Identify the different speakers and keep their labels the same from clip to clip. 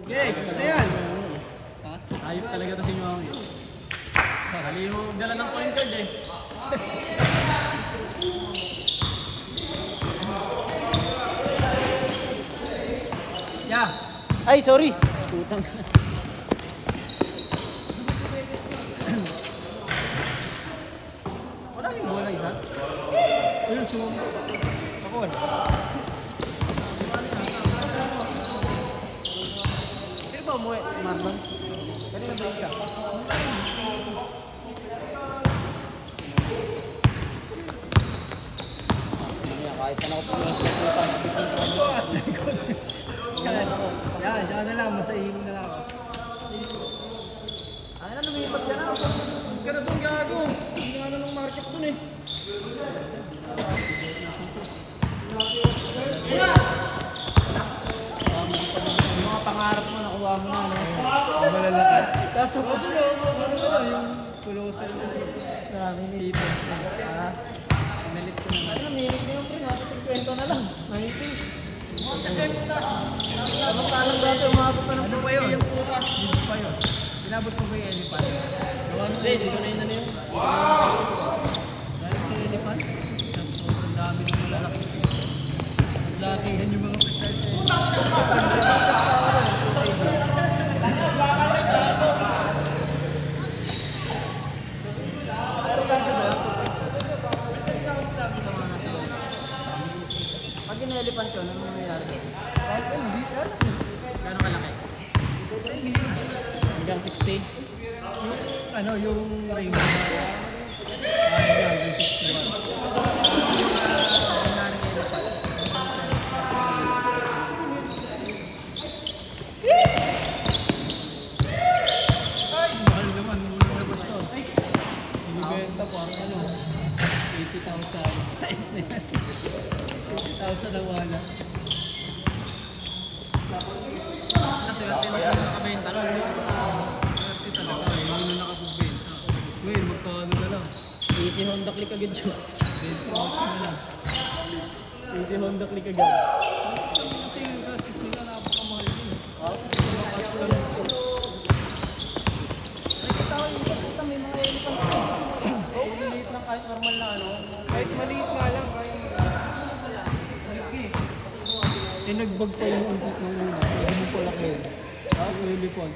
Speaker 1: Okay, ano yan?
Speaker 2: Ha? Ayop talaga to si Mami. Kali mo dala ng point guard eh.
Speaker 1: Yeah.
Speaker 2: Ay, sorry. Putang. Wala yung bola isa?
Speaker 1: Ayun, sumama. Ako wala.
Speaker 2: Sino ba umuwi? Si Marlon? Kanina ba isa? Kahit saan ako pumunta sa putang.
Speaker 1: Yan, yan na lang. Masahihin na lang ako.
Speaker 2: Ano na, lumipat ka na. Gano'n doon gago. Hindi nga na ng market doon eh. Yung mga pangarap mo, nakuha mo na, no?
Speaker 1: Malalaki.
Speaker 2: Kaso ko doon,
Speaker 1: Yung kulosan na.
Speaker 2: marami nilito. Ah, pinalit ko naman. Ano, minit na yung pre, nasa 50 na lang. 90. Samantalang dati, umabot pa ng
Speaker 1: Ano ba yun?
Speaker 2: yung puta.
Speaker 1: Hindi pa yun. Inabot mo ba yung elephant?
Speaker 2: Hindi, hindi ko na yun ano yun.
Speaker 1: Dahil sa elephant, sobrang dami ng malalaki. Naglakihan yung mga pagkakas.
Speaker 2: Pag in-elephant yun, ano nangyayari?
Speaker 1: Hindi ka.
Speaker 2: Gano'ng kalaki? Hanggang 60?
Speaker 1: Ano, yung ring. Yung 61. Mahal naman, mura na ba ito? Binibenta parang ano, 80,000. 80,000 na wala.
Speaker 2: Naswerte na yung nakabenta nun.
Speaker 1: Swerte talaga, hindi na nakapagbenta. Ngayon, magkano na lang?
Speaker 2: Easy Honda click agad yun.
Speaker 1: 20,000 na lang.
Speaker 2: Easy Honda click agad.
Speaker 1: Kasi yung gastos nila napakamahal din.
Speaker 2: Nakikita ko yung puta, may mga elephant. Oh, maliit lang kahit normal na ano.
Speaker 1: Kahit maliit nga lang, kaya eh, nagbag pa yung umpok ng una. Hindi mo pala kayo. Yung elephant.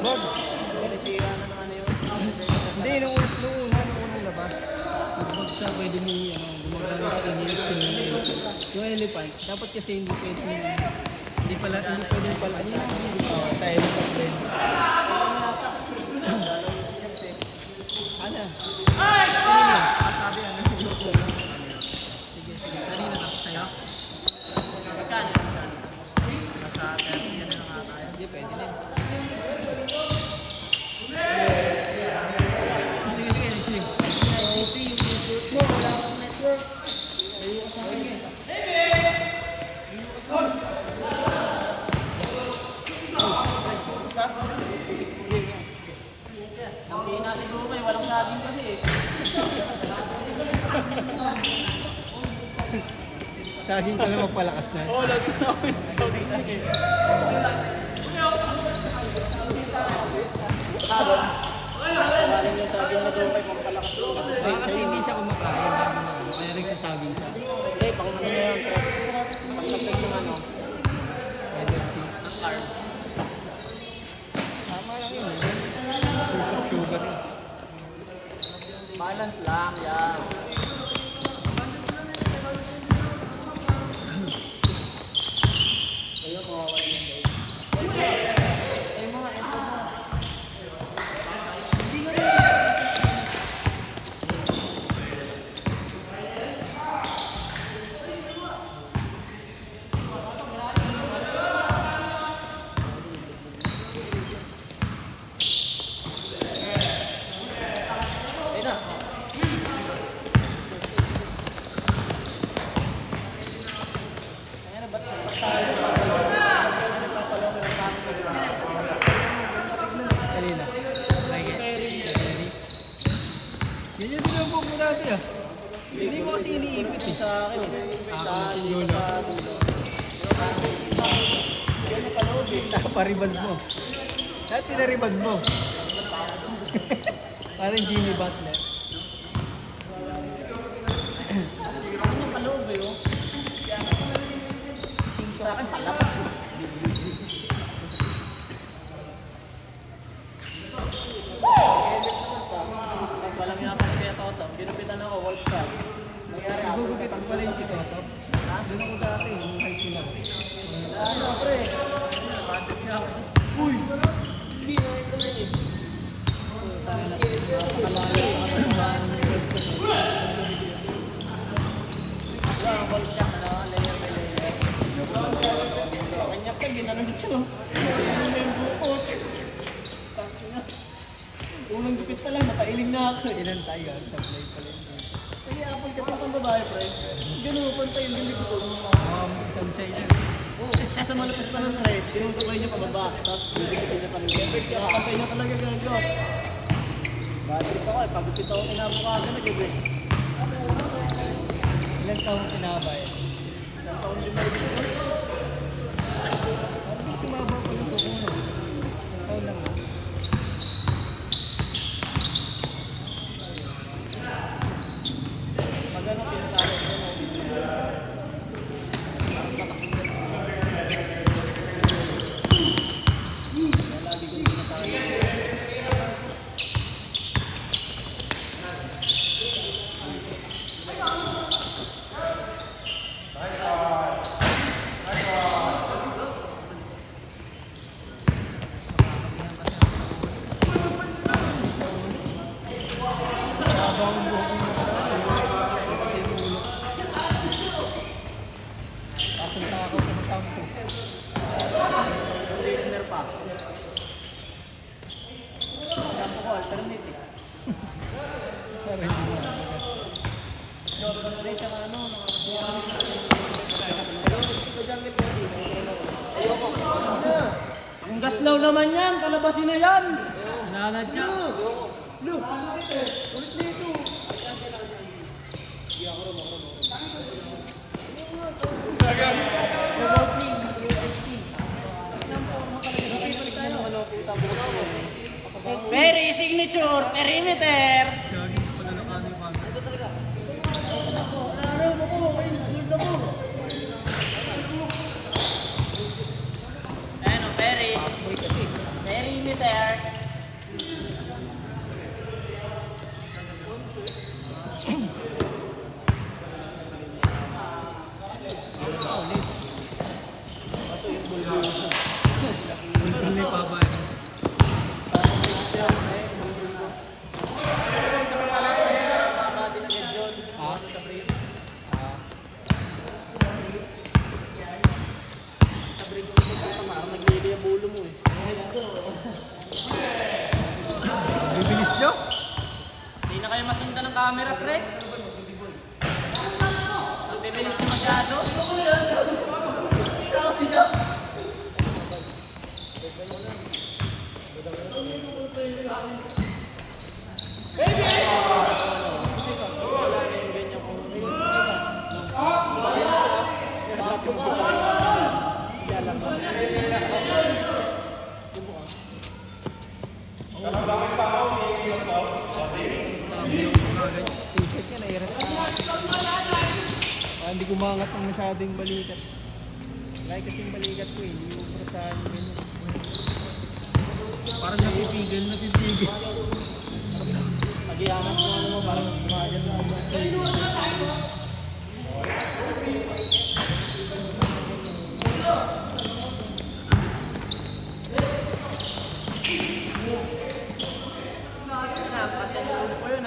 Speaker 1: Bag!
Speaker 2: Sinisira na ng ano yun.
Speaker 1: Hindi, nung unang labas. Nagbag siya, pwede mo gumagana sa inyo. Yung elephant, dapat kasi hindi pwede hindi pwede pala sa elephant din. Ano?
Speaker 2: Sabi ano yung loko.
Speaker 1: Sige, kanina tapos sa'yo.
Speaker 2: Magkano?
Speaker 1: Nasa 30 yan na nga tayo.
Speaker 2: Hindi, pwede na.
Speaker 1: Sige, sige, sige.
Speaker 2: Okay, yung network mo, wala akong network. Ayaw sa akin eh. Ang hina siguro may walang saging kasi eh.
Speaker 1: Saging ka na magpalakas na.
Speaker 2: Oo, lagi na ako yung saging. Maling yung saging na doon may pampalakas doon kasi
Speaker 1: Baka kasi hindi siya kumakain. Kaya nagsasaging siya.
Speaker 2: hindi, pang ano na yun, pagkapit ng ano,
Speaker 1: Energy.
Speaker 2: ng carbs.
Speaker 1: Tama lang yun. Source of sugar yun.
Speaker 2: Balance lang, yan. Ayun, mawawala yung day. Ay, mga ito mo. Ayun na.
Speaker 1: ipit eh.
Speaker 2: Sa akin, sa
Speaker 1: Yun.
Speaker 2: sa dulo. Yan ang kaloob eh.
Speaker 1: Naparibad mo. Dahil pinaribad mo. Parang Jimmy Butler.
Speaker 2: Yan ang kaloob eh, oh. Sa akin, palapas eh. Tapos walang yapas kaya Toto. Ginupitan ako, World Cup. Nangyari ako.
Speaker 1: Nagugupitan pala yung si Toto.
Speaker 2: Ha?
Speaker 1: Doon ako dati, yung high sila.
Speaker 2: Ano, pre? Patik niya ako. Uy! Sige, ngayon ko rin eh. Tayo na. Napakalala sa katambahan ng World Cup. Wala, ang World Cup, ano? Layer by layer. Kanya pa, ginanon siya. Ano na yung buko? Tangina. Unang gupit pa lang, napailing na ako.
Speaker 1: Ilan tayo? Supply pala yun.
Speaker 2: Kaya apple ka pang babae, pre. Ganun, pantay yung dilig ko.
Speaker 1: Isang China.
Speaker 2: Kasi malapit pa ng pre, sinusabay niya pababa, tapos bibigyan niya pa rin. Kaya pantay niya talaga gago. Battery pa ko eh, pagupit ako kinabukasan na gabi.
Speaker 1: Ilan taong sinabay?
Speaker 2: Isang taon din ba rin yun?
Speaker 1: Parang sumaba pa yung suko no? Isang taon lang.
Speaker 2: Pag ano, pinatalo ko mo. Parang sa kasunod. Lagi kong pinatalo.
Speaker 1: Sumaba ang buhok mo. Pasunta ako sa matampo.
Speaker 2: Listener pa. Sampo ko, alternate eh.
Speaker 1: Parang hindi mo.
Speaker 2: Hindi, tsaka ano, ang gaslaw naman yan, palabasin na yan!
Speaker 1: Nanadya.
Speaker 2: Look, ulit dito! Very signature, perimeter!
Speaker 1: Gagi ko pala ng ano yung camera.
Speaker 2: Ano, very. Perimeter.
Speaker 1: Hindi pa ba?
Speaker 2: Sa mga pala, mababa din agad yun. Sa bridge. Sa bridge, parang naglili ang bulo mo eh.
Speaker 1: Bibilis nyo?
Speaker 2: Hindi na kayo masundan ng camera, pre. Ang bibilis na masyado.
Speaker 1: T-shirt yan, nahirap ka. Hindi kumangat ng masyadong balikat. Like kasing balikat ko eh, hindi ko prasahan yung ganyan. Parang napipigil.
Speaker 2: Pag-iangat mo ano mo, parang kumagat na ako. Patay ko yun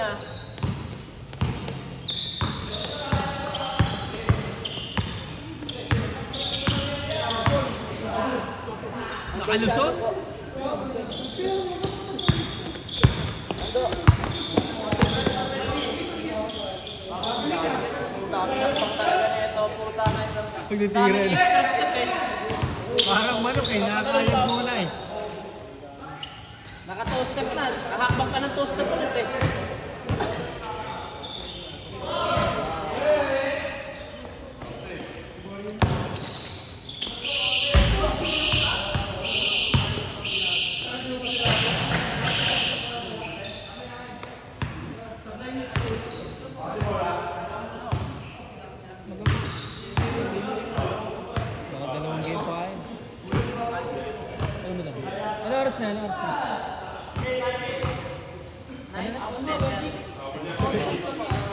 Speaker 2: ah.
Speaker 1: Nakalusot?
Speaker 2: Ando. Dami ng pang talaga nito, puta na ito.
Speaker 1: Pagtitira
Speaker 2: Daming
Speaker 1: na.
Speaker 2: extra step eh.
Speaker 1: Parang manok eh, nakakayag muna eh.
Speaker 2: Naka 2 step na. Nakahakbang pa ng 2 step ulit eh.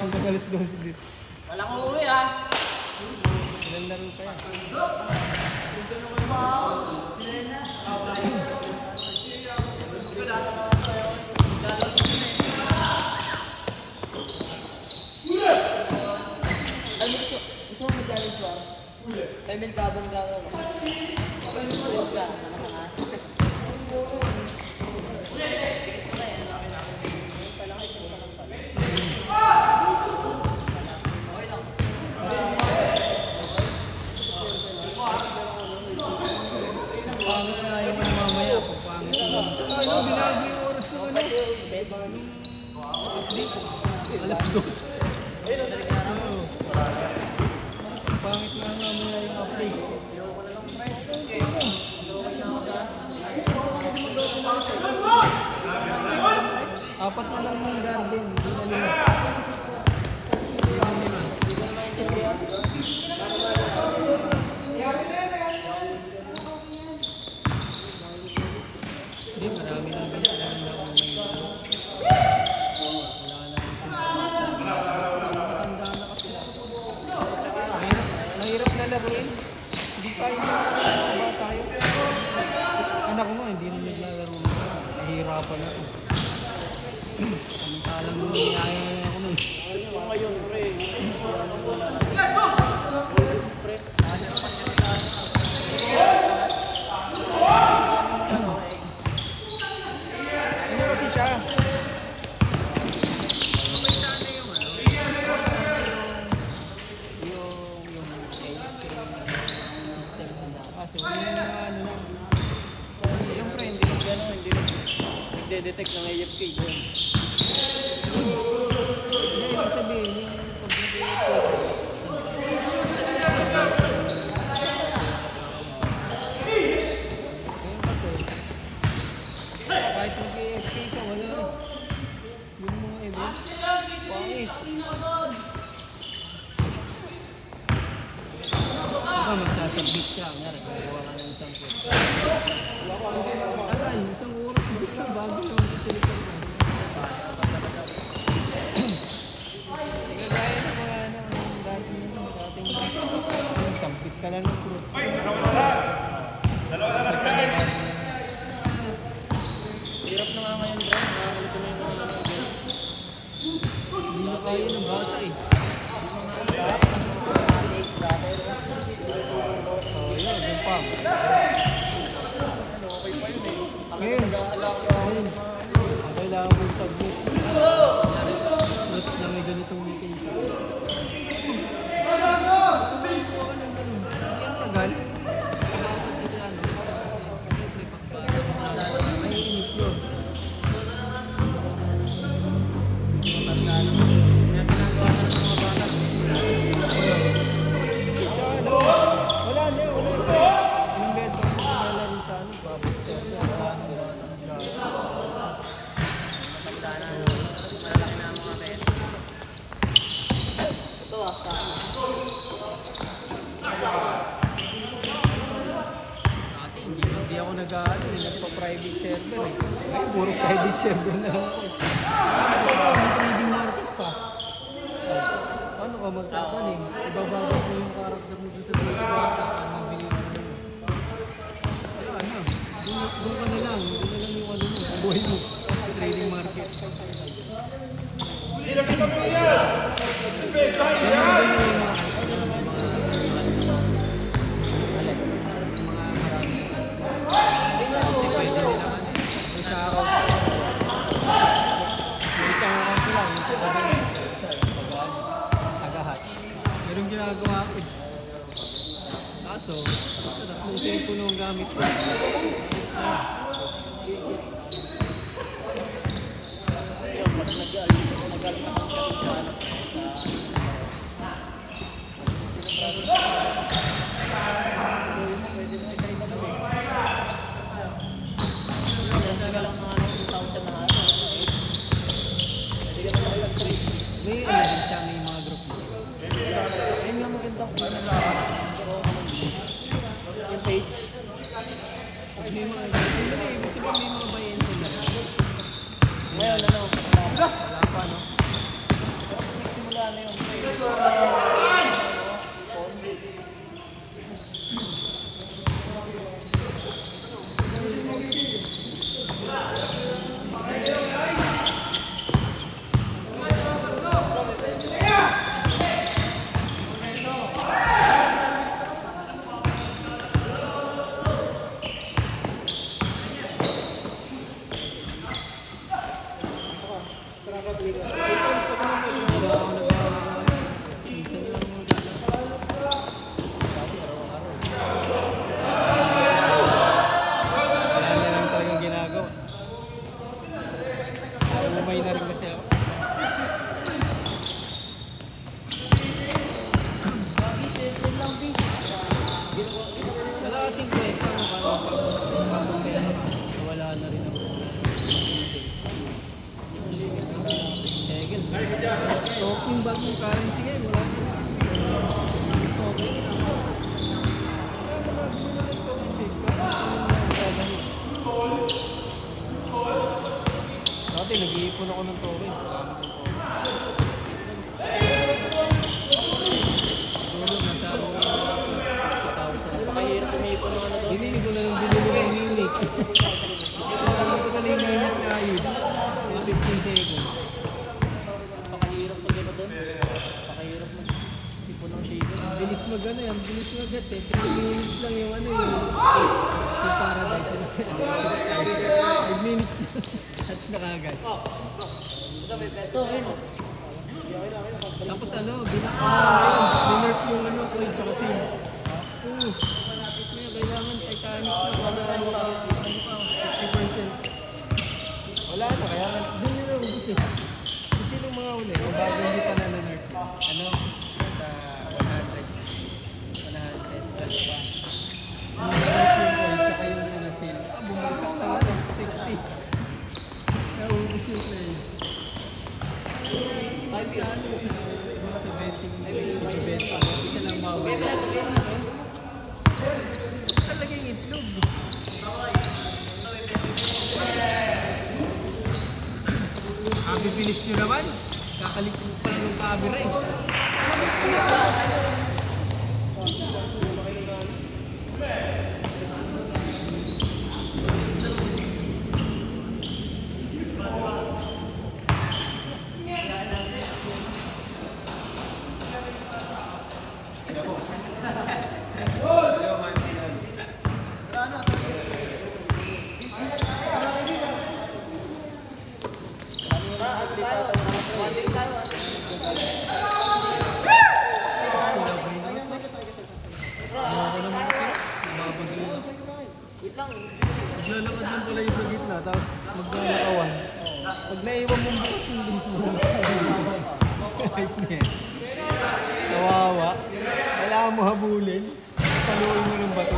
Speaker 1: Ang kagalit daw si Blitz.
Speaker 2: Walang uuwi ah.
Speaker 1: Ilang laro pa yan.
Speaker 2: Ay, gusto mo mag-challenge ba? Ay, milkabong ka ako. Milk ka, ano ka?
Speaker 1: Pangit na yung ano mamaya. Pangit na. Ano, binago yung oras ng ano? Update. Alas 2. Pangit na mamaya yung update. Apat na lang ng garden. Hindi na lima. Hindi, marami lang din sila ng laro may ano. Wala na yung matanda na kasi. Mahirap na laruin. Hindi pa yung ba tayo. Anak ko nga, hindi na naglalaro na. Nahihirapan na ito. Samantalang nangyayari ako nun.
Speaker 2: Ano ngayon, pre? Pre.
Speaker 1: Ano kasi siya? Kaso yung ano lang. Siyempre, hindi lang gano'n.
Speaker 2: Nagde-detect ng AFK dyan.
Speaker 1: Hindi, ibig sabihin, yung pag kahit mag-AFK ka, wala eh. Yung mga events, pangit. Baka magsasubmit ka, nga rin, magawa ka ng isang quest. Tagal, isang oras dito, bago naman sa telephone mo. Kagaya ng mga ano, dating sampit ka lang ng fruit.
Speaker 2: Hirap na nga ngayon, bro. Nakakalito na yung mga
Speaker 1: Hindi na kaya ng bata eh. Oh, yun, yung pang. Ngayon, ang kailangan mong submit. Fruits na may ganitong mutation. Ang tagal. May inip yun. Wala na yun, wala na. Ilang beses ako naglalaro sa ano, public service.
Speaker 2: Ito ah, sa ano.
Speaker 1: Dati hindi ako nag-ano, nagpa-private server eh. Ngayon, puro private server na lang ako. May trading market pa. Paano ka magtatanim? Ibabago mo yung character mo sa trading market at mabili mo na yun. Wala na. Doon ka na lang. Doon na lang yung ano mo. Buhay mo. Trading market. Ganun din yung mga marami. Kasi pwede nila may sa araw. May isang account lang. Yung tagahat. Meron ginagawa ko eh. Kaso, tatlong cellphone ang gamit ko. May ano din siya, may mga group mo.
Speaker 2: Ayun nga maganda ko na yung page.
Speaker 1: May mga, ibig sabihin may mga bayan sila. Minsan lang mo gano'n. Wala na lang talagang ginagawa. Umay na rin kasi ako. Wala kasing kwenta mo wala na rin ako. Segel. Talking bag yung currency ngayon. Wala na. Okay. Dati nag-iipon ako ng token. Siguro nasa 50,000.
Speaker 2: Napakahirap sumipon ng ano doon.
Speaker 1: Hindi ko na lang binili ng minute. Hindi ko na lang minute na ayun. Mga 15 seconds.
Speaker 2: Napakahirap sa gano'n doon. Napakahirap mag-sipon ng shaker.
Speaker 1: Ang bilis mag ano yan, bilis mag at eh. 3 minutes lang yung ano yung paradise. 5 minutes touch na kagad.
Speaker 2: Ito, ayun.
Speaker 1: Tapos ano, binerf yung ano, coin sa kasi. Kailangan Titanic na para 50%. Wala na, kaya doon nila ubus eh. Kung sino mga uli, yung bago hindi pa na-nerf. Ano, sa 100. 100, plus pa. Yung nerf yung coin, saka yung ano, sale. Bumagsak na ano, 60. Naubos yung play. Kahit sa ano, sa betting, sa betting, hindi ka lang mawala. Talaga yung itlog. Bibilis nyo naman. Kakalik mo pa yung camera eh. Maglalakad lang pala yung sa gitna, tapos maglalakawan. Pag naiwan mo bukas, hindi mo. Kahit na yan. Kawawa. Kailangan mo habulin. Paluin mo ng bato.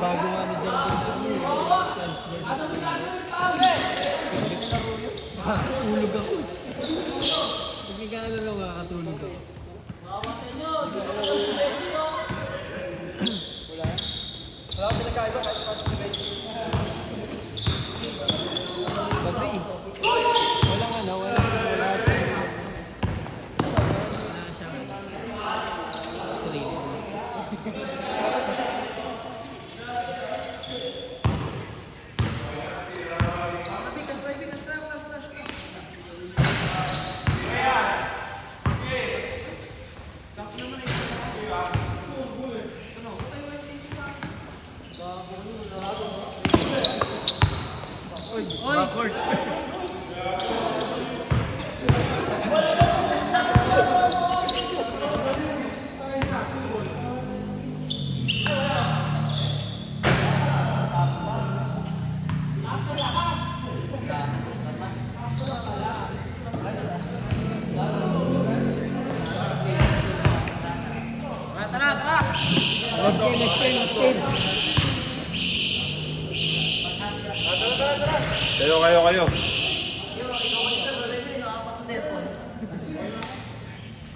Speaker 1: Bago nga ni John Tulog ako. Pag nagkano lang makakatulog ako. Wala? Wala akong pinagkaiba kahit pasok na kayo. Bagay. Walang ano, wala siya. Oy, backward. Let's game.
Speaker 3: Kayo.